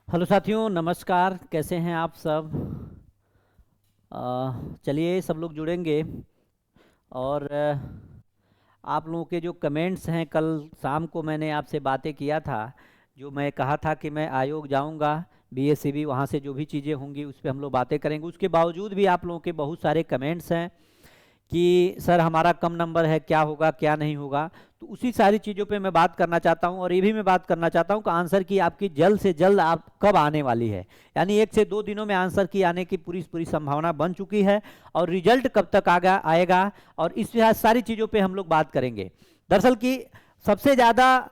Hello साथियों, नमस्कार। कैसे हैं आप सब? चलिए सब लोग जुड़ेंगे। और आप लोगों के जो कमेंट्स हैं, कल शाम को मैंने आपसे बातें किया था। जो मैं कहा था कि मैं आयोग जाऊंगा, बीएससीबी, वहाँ से जो भी चीज़ें होंगी उस पर हम लोग बातें करेंगे। उसके बावजूद भी आप लोगों के बहुत सारे कमेंट्स हैं कि सर हमारा कम नंबर है, क्या होगा क्या नहीं होगा। तो उसी सारी चीज़ों पे मैं बात करना चाहता हूँ। और ये भी मैं बात करना चाहता हूँ कि आंसर की आपकी जल्द से जल्द आप कब आने वाली है। यानी 1 से 2 दिनों में आंसर की आने की पूरी पूरी संभावना बन चुकी है। और रिजल्ट कब तक आएगा और इस सारी चीज़ों पे हम लोग बात करेंगे। दरअसल की सबसे ज़्यादा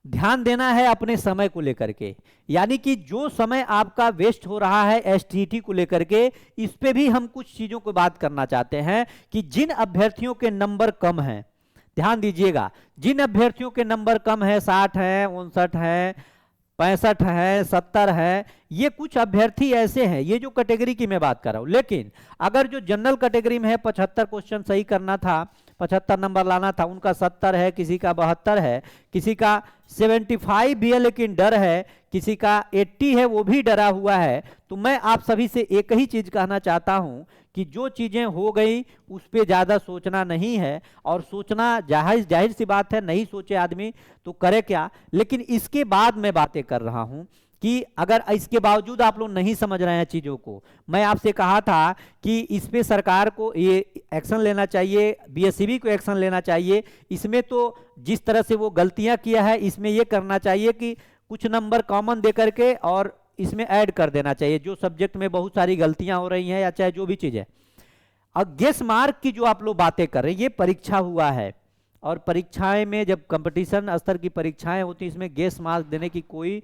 ध्यान देना है अपने समय को लेकर के। यानी कि जो समय आपका वेस्ट हो रहा है एसटीटी को लेकर के, इस पे भी हम कुछ चीजों को बात करना चाहते हैं कि जिन अभ्यर्थियों के नंबर कम हैं, ध्यान दीजिएगा, जिन अभ्यर्थियों के नंबर कम है, 60 है, 59 है, 65 है, 70 है, ये कुछ अभ्यर्थी ऐसे हैं, ये जो कैटेगरी की मैं बात कर रहा हूं। लेकिन अगर जो जनरल कैटेगरी में है, 75 क्वेश्चन सही करना था, 75 नंबर लाना था, उनका 70 है, किसी का 72 है, किसी का 75 भी है लेकिन डर है, किसी का 80 है, वो भी डरा हुआ है। तो मैं आप सभी से एक ही चीज कहना चाहता हूं कि जो चीजें हो गई उस पर ज्यादा सोचना नहीं है। और सोचना जाहिर जाहिर सी बात है, नहीं सोचे आदमी तो करे क्या। लेकिन इसके बाद मैं बातें कर रहा हूं कि अगर इसके बावजूद आप लोग नहीं समझ रहे हैं चीजों को, मैं आपसे कहा था कि इस पे सरकार को ये एक्शन लेना चाहिए, बीएससीबी को एक्शन लेना चाहिए। इसमें तो जिस तरह से वो गलतियां किया है, इसमें ये करना चाहिए कि कुछ नंबर कॉमन दे करके और इसमें ऐड कर देना चाहिए, जो सब्जेक्ट में बहुत सारी गलतियां हो रही हैं या चाहे जो भी चीज है। अब गेस मार्क की जो आप लोग बातें कर रहे हैं, ये परीक्षा हुआ है। और परीक्षाएं में जब कंपटीशन स्तर की परीक्षाएं होती हैं, इसमें गेस मार्क देने की कोई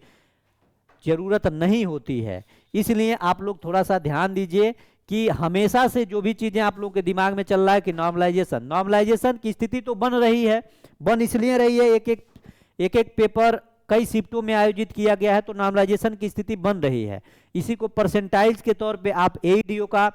जरूरत नहीं होती है। इसलिए आप लोग थोड़ा सा ध्यान दीजिए कि हमेशा से जो भी चीजें आप लोगों के दिमाग में चल रहा है कि नॉर्मलाइजेशन की स्थिति तो बन रही है। बन इसलिए रही है, एक एक पेपर कई शिफ्टों में आयोजित किया गया है, तो नॉर्मलाइजेशन की स्थिति बन रही है। इसी को परसेंटाइज के तौर पे आप एईडीओ का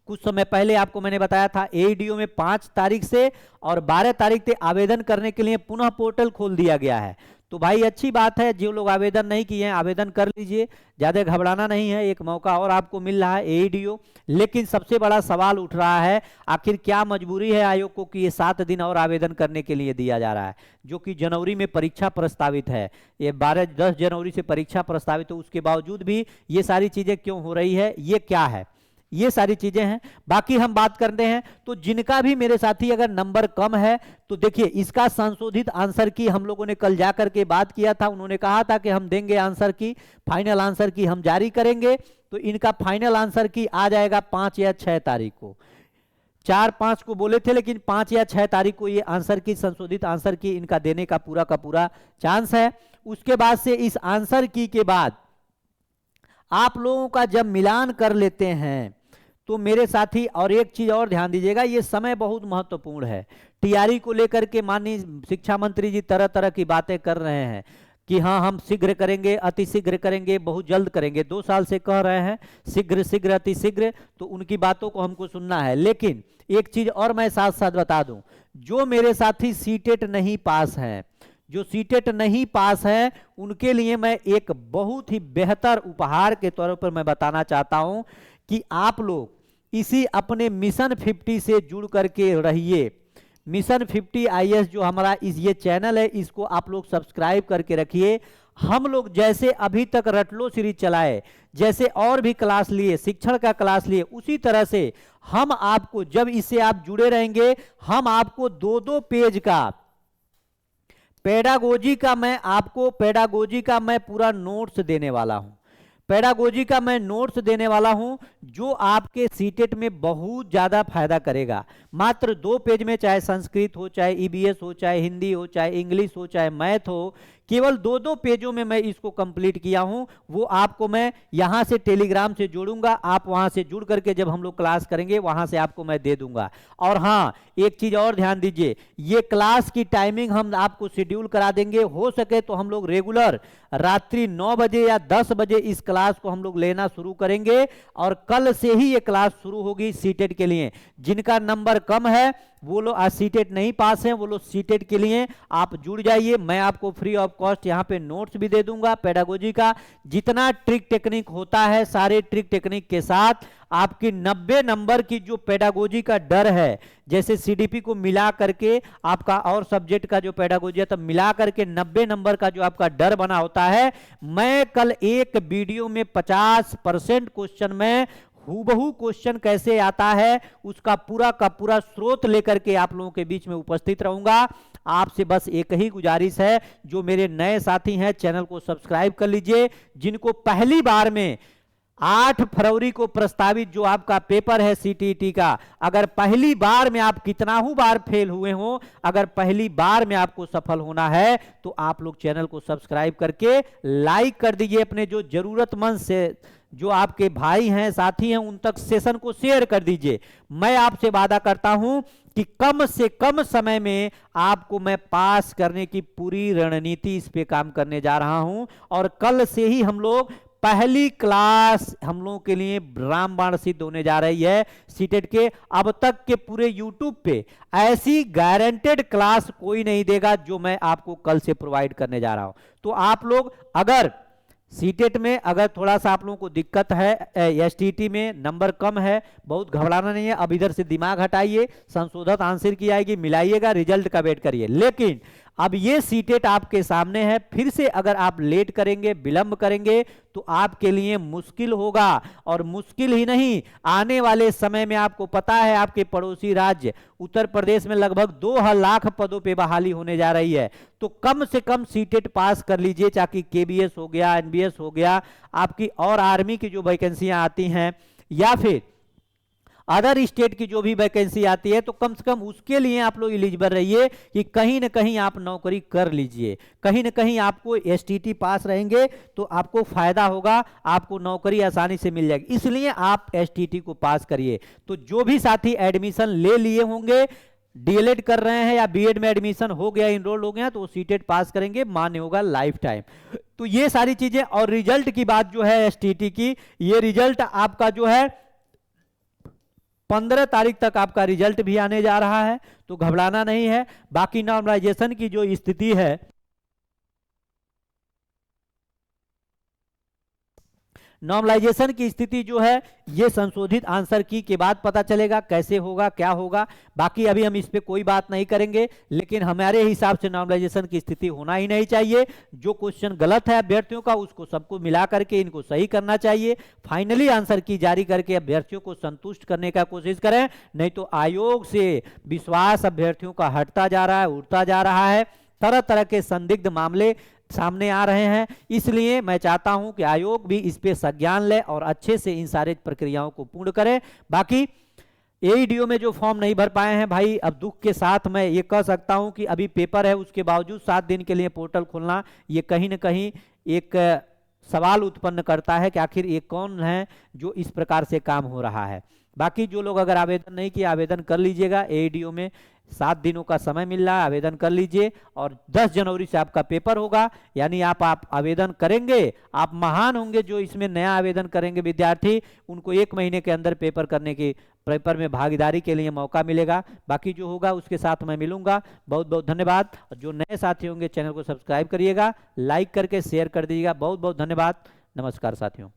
कुछ समय पहले आपको मैंने बताया था, एईडीओ में 5 तारीख से और 12 तारीख से आवेदन करने के लिए पुनः पोर्टल खोल दिया गया है। तो भाई अच्छी बात है, जो लोग आवेदन नहीं किए हैं आवेदन कर लीजिए, ज्यादा घबराना नहीं है, एक मौका और आपको मिल रहा है एईडीओ। लेकिन सबसे बड़ा सवाल उठ रहा है, आखिर क्या मजबूरी है आयोग को कि ये 7 दिन और आवेदन करने के लिए दिया जा रहा है, जो कि जनवरी में परीक्षा प्रस्तावित है। ये 10 जनवरी से परीक्षा प्रस्तावित है, उसके बावजूद भी ये सारी चीजें क्यों हो रही है, ये क्या है, ये सारी चीजें हैं। बाकी हम बात करते हैं। तो जिनका भी मेरे साथी अगर नंबर कम है, तो देखिए इसका संशोधित आंसर की हम लोगों ने कल जाकर के बात किया था। उन्होंने कहा था कि हम देंगे आंसर की, फाइनल आंसर की हम जारी करेंगे। तो इनका फाइनल आंसर की आ जाएगा 5 या 6 तारीख को। 4-5 को बोले थे, लेकिन 5 या 6 तारीख को ये आंसर की, संशोधित आंसर की इनका देने का पूरा चांस है। उसके बाद से इस आंसर की के बाद आप लोगों का जब मिलान कर लेते हैं, तो मेरे साथी और एक चीज और ध्यान दीजिएगा, ये समय बहुत महत्वपूर्ण है। टीआरई को लेकर के माननीय शिक्षा मंत्री जी तरह तरह की बातें कर रहे हैं कि हाँ हम शीघ्र करेंगे, अति शीघ्र करेंगे, बहुत जल्द करेंगे। 2 साल से कह रहे हैं शीघ्र शीघ्र अति शीघ्र, तो उनकी बातों को हमको सुनना है। लेकिन एक चीज और मैं साथ साथ बता दूं, जो मेरे साथी सीटेट नहीं पास हैं, जो सीटेट नहीं पास है, उनके लिए मैं एक बहुत ही बेहतर उपहार के तौर पर मैं बताना चाहता हूं कि आप लोग इसी अपने मिशन 50 से जुड़ करके रहिए। मिशन 50 आईएएस जो हमारा ये चैनल है, इसको आप लोग सब्सक्राइब करके रखिए। हम लोग जैसे अभी तक रटलो सीरीज चलाए, जैसे और भी क्लास लिए, शिक्षण का क्लास लिए, उसी तरह से हम आपको, जब इससे आप जुड़े रहेंगे, हम आपको 2-2 पेज का पेडागोजी का मैं पूरा नोट्स देने वाला हूं। पेडागोजी का मैं नोट्स देने वाला हूं, जो आपके सीटेट में बहुत ज्यादा फायदा करेगा। मात्र 2 पेज में, चाहे संस्कृत हो, चाहे ईबीएस हो, चाहे हिंदी हो, चाहे इंग्लिश हो, चाहे मैथ हो, केवल 2-2 पेजों में मैं इसको कंप्लीट किया हूं। वो आपको मैं यहां से टेलीग्राम से जोड़ूंगा, आप वहां से जुड़ करके जब हम लोग क्लास करेंगे वहां से आपको मैं दे दूंगा। और हाँ, एक चीज और ध्यान दीजिए, ये क्लास की टाइमिंग हम आपको शेड्यूल करा देंगे। हो सके तो हम लोग रेगुलर रात्रि 9 बजे या 10 बजे इस क्लास को हम लोग लेना शुरू करेंगे। और कल से ही ये क्लास शुरू होगी सीटेट के लिए। जिनका नंबर कम है वो लोग आज सीटेट नहीं पास हैं, वो लोग सीटेट के लिए आप जुड़ जाइए। मैं आपको फ्री ऑफ कॉस्ट यहाँ पे नोट्स भी दे दूंगा पेडागोजी का, जितना ट्रिक टेक्निक होता है सारे ट्रिक टेक्निक के साथ आपकी 90 नंबर की जो पेडागोजी का डर है, जैसे सीडीपी को मिला करके आपका और सब्जेक्ट का जो पेडागोजी है तब मिला करके 90 नंबर का जो आपका डर बना होता है, मैं कल एक वीडियो में 50% क्वेश्चन में हूबहू क्वेश्चन कैसे आता है उसका पूरा का पूरा स्रोत लेकर के आप लोगों के बीच में उपस्थित रहूंगा। आपसे बस एक ही गुजारिश है, जो मेरे नए साथी हैं चैनल को सब्सक्राइब कर लीजिए। जिनको पहली बार में 8 फरवरी को प्रस्तावित जो आपका पेपर है सीटीईटी का, अगर पहली बार में आप कितना ही बार फेल हुए हो, अगर पहली बार में आपको सफल होना है तो आप लोग चैनल को सब्सक्राइब करके लाइक कर दीजिए। अपने जो जरूरतमंद से जो आपके भाई हैं साथी हैं उन तक सेशन को शेयर कर दीजिए। मैं आपसे वादा करता हूं कि कम से कम समय में आपको मैं पास करने की पूरी रणनीति इस पे काम करने जा रहा हूं। और कल से ही हम लोग पहली क्लास हम लोगों के लिए रामबाण सिद्ध होने जा रही है सीटेट के। अब तक के पूरे यूट्यूब पे ऐसी गारंटेड क्लास कोई नहीं देगा जो मैं आपको कल से प्रोवाइड करने जा रहा हूं। तो आप लोग अगर सीटेट में अगर थोड़ा सा आप लोगों को दिक्कत है, एसटीटी में नंबर कम है, बहुत घबराना नहीं है। अब इधर से दिमाग हटाइए, संशोधित आंसर की आएगी, मिलाइएगा, रिजल्ट का वेट करिए। लेकिन अब ये सीटेट आपके सामने है, फिर से अगर आप लेट करेंगे, विलंब करेंगे तो आपके लिए मुश्किल होगा। और मुश्किल ही नहीं, आने वाले समय में आपको पता है आपके पड़ोसी राज्य उत्तर प्रदेश में लगभग 2 लाख पदों पे बहाली होने जा रही है। तो कम से कम सीटेट पास कर लीजिए, ताकि केबीएस हो गया, एनबीएस हो गया, आपकी और आर्मी की जो वैकेंसियां आती हैं या फिर अदर स्टेट की जो भी वैकेंसी आती है, तो कम से कम उसके लिए आप लोग एलिजिबल रहिए कि कहीं ना कहीं आप नौकरी कर लीजिए। कहीं ना कहीं आपको एसटीटी पास रहेंगे तो आपको फायदा होगा, आपको नौकरी आसानी से मिल जाएगी। इसलिए आप एसटीटी को पास करिए। तो जो भी साथी एडमिशन ले लिए होंगे, डीएलएड कर रहे हैं या बीएड में एडमिशन हो गया, इनरोल हो गया, तो वो सीटेट पास करेंगे, मान्य होगा लाइफ टाइम। तो ये सारी चीजें। और रिजल्ट की बात जो है एसटीटी की, ये रिजल्ट आपका जो है 15 तारीख तक आपका रिजल्ट भी आने जा रहा है, तो घबराना नहीं है। बाकी नॉर्मलाइजेशन की जो स्थिति है, नॉर्मलाइजेशन की स्थिति जो है ये संशोधित आंसर की के बाद पता चलेगा कैसे होगा, क्या होगा। बाकी अभी हम इस पे कोई बात नहीं करेंगे, लेकिन हमारे हिसाब से नॉर्मलाइजेशन की स्थिति होना ही नहीं चाहिए। जो क्वेश्चन गलत है अभ्यर्थियों का, उसको सबको मिला करके इनको सही करना चाहिए। फाइनली आंसर की जारी करके अभ्यर्थियों को संतुष्ट करने का कोशिश करें, नहीं तो आयोग से विश्वास अभ्यर्थियों का हटता जा रहा है, उठता जा रहा है। तरह तरह के संदिग्ध मामले सामने आ रहे हैं। इसलिए मैं चाहता हूं कि आयोग भी इस पे संज्ञान ले और अच्छे से इन सारे प्रक्रियाओं को पूर्ण करे। बाकी एईडीओ में जो फॉर्म नहीं भर पाए हैं भाई, अब दुख के साथ मैं ये कह सकता हूं कि अभी पेपर है, उसके बावजूद 7 दिन के लिए पोर्टल खोलना, ये कहीं ना कहीं एक सवाल उत्पन्न करता है कि आखिर ये कौन है जो इस प्रकार से काम हो रहा है। बाकी जो लोग अगर आवेदन नहीं किए, आवेदन कर लीजिएगा। एईडीओ में 7 दिनों का समय मिल रहा है, आवेदन कर लीजिए। और 10 जनवरी से आपका पेपर होगा, यानी आप आवेदन करेंगे, आप महान होंगे। जो इसमें नया आवेदन करेंगे विद्यार्थी, उनको 1 महीने के अंदर पेपर में भागीदारी के लिए मौका मिलेगा। बाकी जो होगा उसके साथ मैं मिलूंगा। बहुत बहुत धन्यवाद। जो नए साथी होंगे चैनल को सब्सक्राइब करिएगा, लाइक करके शेयर कर दीजिएगा। बहुत बहुत धन्यवाद। नमस्कार साथियों।